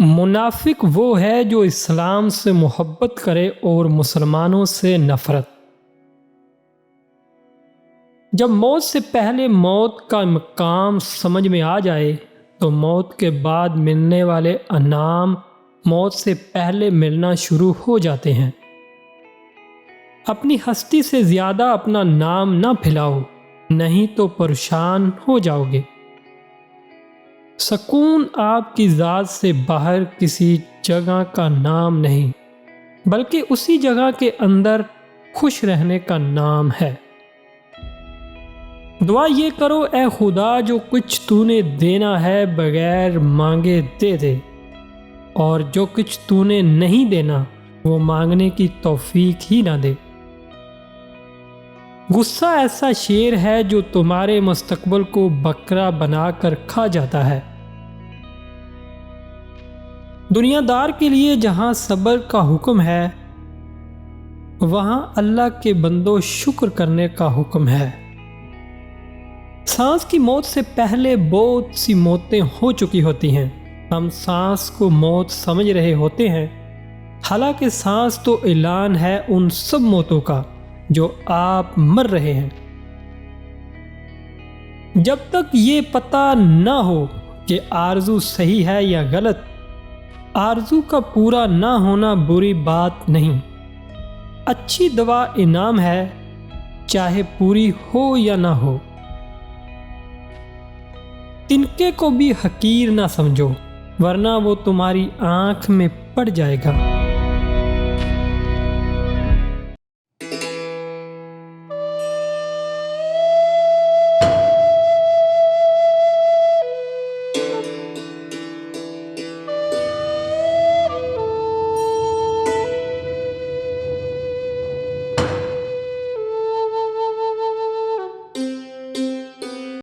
منافق وہ ہے جو اسلام سے محبت کرے اور مسلمانوں سے نفرت۔ جب موت سے پہلے موت کا مقام سمجھ میں آ جائے تو موت کے بعد ملنے والے انعام موت سے پہلے ملنا شروع ہو جاتے ہیں۔ اپنی ہستی سے زیادہ اپنا نام نہ پھیلاؤ، نہیں تو پریشان ہو جاؤ گے۔ سکون آپ کی ذات سے باہر کسی جگہ کا نام نہیں، بلکہ اسی جگہ کے اندر خوش رہنے کا نام ہے۔ دعا یہ کرو، اے خدا جو کچھ تو نے دینا ہے بغیر مانگے دے دے، اور جو کچھ تو نے نہیں دینا وہ مانگنے کی توفیق ہی نہ دے۔ غصہ ایسا شیر ہے جو تمہارے مستقبل کو بکرا بنا کر کھا جاتا ہے۔ دنیا دار کے لیے جہاں صبر کا حکم ہے، وہاں اللہ کے بندوں شکر کرنے کا حکم ہے۔ سانس کی موت سے پہلے بہت سی موتیں ہو چکی ہوتی ہیں۔ ہم سانس کو موت سمجھ رہے ہوتے ہیں، حالانکہ سانس تو اعلان ہے ان سب موتوں کا جو آپ مر رہے ہیں۔ جب تک یہ پتہ نہ ہو کہ آرزو صحیح ہے یا غلط، آرزو کا پورا نہ ہونا بری بات نہیں۔ اچھی دوا انعام ہے، چاہے پوری ہو یا نہ ہو۔ تنکے کو بھی حقیر نہ سمجھو، ورنہ وہ تمہاری آنکھ میں پڑ جائے گا۔